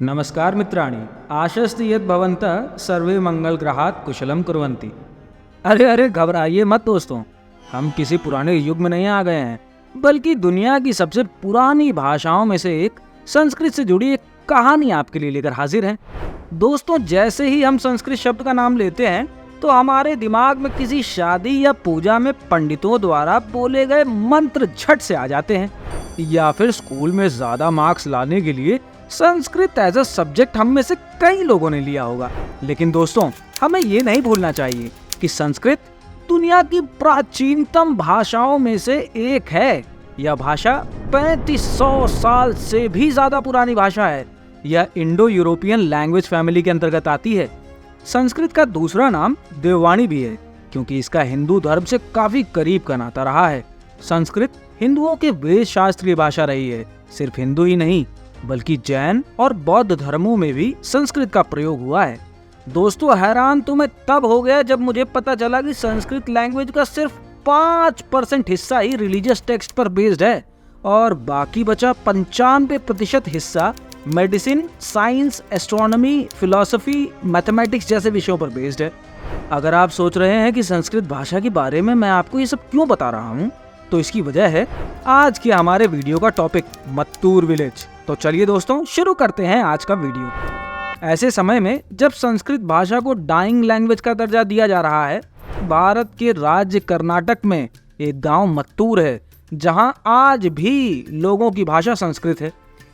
नमस्कार मित्राणि, आशस्ति यत् भवन्तः सर्वे मंगल ग्रहात् कुशलम कुर्वन्ति। अरे घबराइए मत दोस्तों, हम किसी पुराने युग में नहीं आ गए हैं, बल्कि दुनिया की सबसे पुरानी भाषाओं में से एक संस्कृत से जुड़ी एक कहानी आपके लिए लेकर हाजिर है। दोस्तों, जैसे ही हम संस्कृत शब्द का नाम लेते हैं तो हमारे दिमाग में किसी शादी या पूजा में पंडितों द्वारा बोले गए मंत्र झट से आ जाते हैं, या फिर स्कूल में ज्यादा मार्क्स लाने के लिए संस्कृत एज अ सब्जेक्ट हम में से कई लोगों ने लिया होगा। लेकिन दोस्तों, हमें ये नहीं भूलना चाहिए कि संस्कृत दुनिया की प्राचीनतम भाषाओं में से एक है। यह भाषा 3500 साल से भी ज्यादा पुरानी भाषा है। यह इंडो यूरोपियन लैंग्वेज फैमिली के अंतर्गत आती है। संस्कृत का दूसरा नाम देववाणी भी है, क्योंकि इसका हिंदू धर्म से काफी करीब का नाता रहा है। संस्कृत हिंदुओं के वेद शास्त्र की भाषा रही है। सिर्फ हिंदू ही नहीं, बल्कि जैन और बौद्ध धर्मों में भी संस्कृत का प्रयोग हुआ है। दोस्तों, हैरान तो मैं तब हो गया जब मुझे पता चला कि संस्कृत लैंग्वेज का सिर्फ 5% हिस्सा ही रिलीजियस टेक्स्ट पर बेस्ड है और बाकी बचा 95% हिस्सा medicine, science, astronomy, philosophy, mathematics जैसे विषयों पर बेस्ड है। अगर आप सोच रहे हैं कि संस्कृत भाषा के बारे में मैं आपको ये सब क्यों बता रहा हूँ, तो इसकी वजह है आज के हमारे वीडियो का टॉपिक मत्तूर विलेज। तो चलिए दोस्तों, शुरू करते हैं आज का वीडियो। ऐसे समय में जब संस्कृत भाषा को डाइंग लैंग्वेज का दर्जा दिया जा रहा है, भारत के राज्य कर्नाटक में एक गांव मत्तूर है, जहां आज भी लोगों की भाषा संस्कृत है।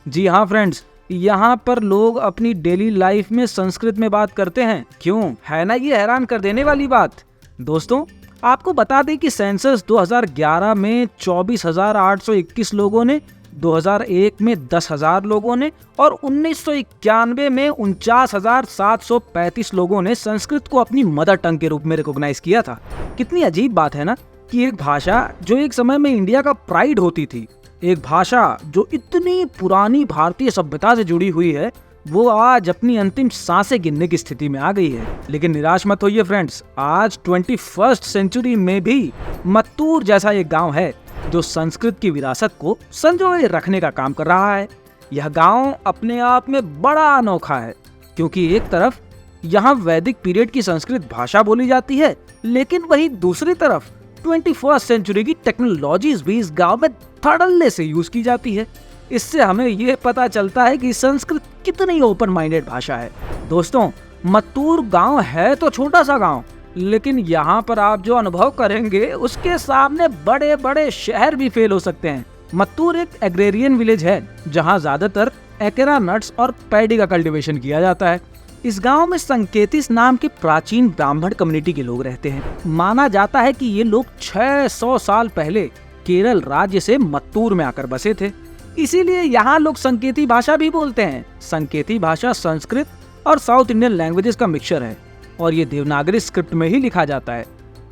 जी हाँ फ्रेंड्स, यहाँ पर लोग अपनी डेली लाइफ में संस्कृत में बात करते हैं। क्यों? है ना ये हैरान कर देने वाली बात। दोस्तों, आपको बता दें कि सेंसस 2011 में 24,821 लोगों ने, 2001 में 10,000 लोगों ने और 1991 में 49,735 लोगों ने संस्कृत को अपनी मदर टंग के रूप में रिकॉग्नाइज किया था। कितनी अजीब बात है ना कि एक भाषा जो एक समय में इंडिया का प्राइड होती थी, एक भाषा जो इतनी पुरानी भारतीय सभ्यता से जुड़ी हुई है, वो आज अपनी अंतिम सांसें गिनने की स्थिति में आ गई है। लेकिन निराश मत होइए फ्रेंड्स, आज 21st सेंचुरी में भी मत्तूर जैसा एक गांव है जो संस्कृत की विरासत को संजोए रखने का काम कर रहा है। यह गांव अपने आप में बड़ा अनोखा है, क्योंकि एक तरफ यहाँ वैदिक पीरियड की संस्कृत भाषा बोली जाती है, लेकिन वहीं दूसरी तरफ 21st सेंचुरी की टेक्नोलॉजीज भी इस गांव में धड़ल्ले से यूज की जाती है। इससे हमें यह पता चलता है कि संस्कृत कितनी ओपन माइंडेड भाषा है। दोस्तों, मत्तूर गांव है तो छोटा सा गांव, लेकिन यहाँ पर आप जो अनुभव करेंगे उसके सामने बड़े बड़े शहर भी फेल हो सकते हैं। मत्तूर एक एग्रेरियन विलेज है, जहाँ ज्यादातर एकेरा नट्स और पैडी का कल्टीवेशन किया जाता है। इस गांव में संकेतिस नाम के प्राचीन ब्राह्मण कम्युनिटी के लोग रहते हैं। माना जाता है कि ये लोग 600 साल पहले केरल राज्य से मत्तूर में आकर बसे थे, इसीलिए यहाँ लोग संकेती भाषा भी बोलते हैं। संकेती भाषा संस्कृत और साउथ इंडियन लैंग्वेजेस का मिक्सचर है और ये देवनागरी स्क्रिप्ट में ही लिखा जाता है।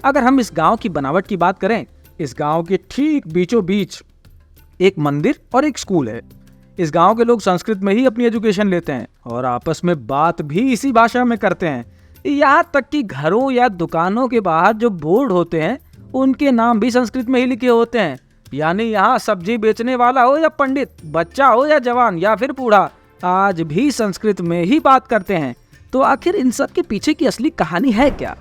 अगर हम इस गांव की बनावट की बात करें, इस गांव के ठीक बीचों बीच एक मंदिर और एक स्कूल है। इस गांव के लोग संस्कृत में ही अपनी एजुकेशन लेते हैं और आपस में बात भी इसी भाषा में करते हैं। यहाँ तक कि घरों या दुकानों के बाहर जो बोर्ड होते हैं, उनके नाम भी संस्कृत में ही लिखे होते हैं। यानी यहाँ सब्जी बेचने वाला हो या पंडित, बच्चा हो या जवान या फिर बूढ़ा, आज भी संस्कृत में ही बात करते हैं। तो आखिर इन सब के पीछे की असली कहानी है क्या?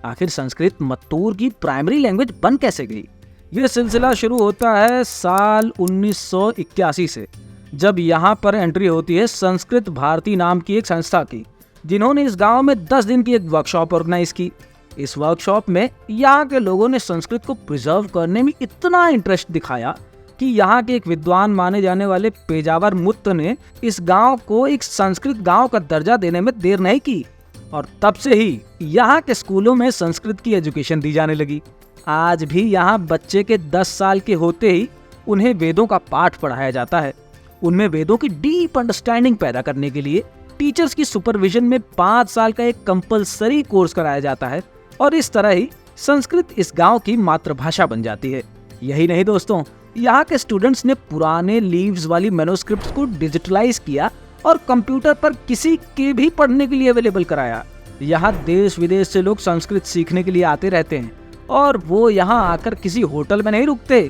आखिर संस्कृत मत्तूर की प्राइमरी लैंग्वेज बन कैसे गई? ये सिलसिला शुरू होता है साल 1981 से, जब यहाँ पर एंट्री होती है संस्कृत भारती नाम की एक संस्था की, जिन्होंने इस गांव में 10 दिन की एक वर्कशॉप ऑर्गेनाइज की। इस वर्कशॉप में यहाँ के लोगों ने संस्कृत को प्रिजर्व करने में इतना इंटरेस्ट दिखाया कि यहाँ के एक विद्वान माने जाने वाले पेजावर मुत्त ने इस गांव को एक संस्कृत गांव का दर्जा देने में देर नहीं की और तब से ही यहाँ के स्कूलों में संस्कृत की एजुकेशन दी जाने लगी। आज भी यहाँ बच्चे के 10 साल के होते ही उन्हें वेदों का पाठ पढ़ाया जाता है। उनमें वेदों की डीप अंडरस्टैंडिंग पैदा करने के लिए टीचर्स की सुपरविजन में 5 साल का एक कंपलसरी कोर्स कराया जाता है और इस तरह ही संस्कृत इस गांव की मातृभाषा बन जाती है। यही नहीं दोस्तों, यहाँ के स्टूडेंट्स ने पुराने लीव्स वाली मैन्युस्क्रिप्ट्स को डिजिटलाइज किया और कंप्यूटर पर किसी के भी पढ़ने के लिए अवेलेबल कराया। यहाँ देश विदेश से लोग संस्कृत सीखने के लिए आते रहते हैं और वो यहाँ आकर किसी होटल में नहीं रुकते,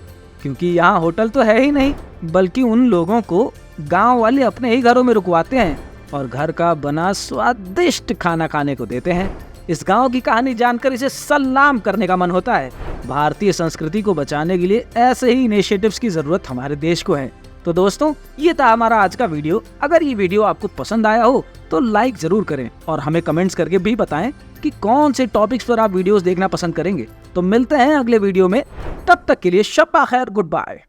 क्योंकि यहाँ होटल तो है ही नहीं, बल्कि उन लोगों को गांव वाले अपने ही घरों में रुकवाते हैं और घर का बना स्वादिष्ट खाना खाने को देते हैं। इस गांव की कहानी जानकर इसे सलाम करने का मन होता है। भारतीय संस्कृति को बचाने के लिए ऐसे ही इनिशिएटिव्स की जरूरत हमारे देश को है। तो दोस्तों, ये था हमारा आज का वीडियो। अगर ये वीडियो आपको पसंद आया हो तो लाइक जरूर करें और हमें कमेंट्स करके भी बताएं कि कौन से टॉपिक्स पर आप वीडियोस देखना पसंद करेंगे। तो मिलते हैं अगले वीडियो में, तब तक के लिए शब्बा खैर, गुड बाय।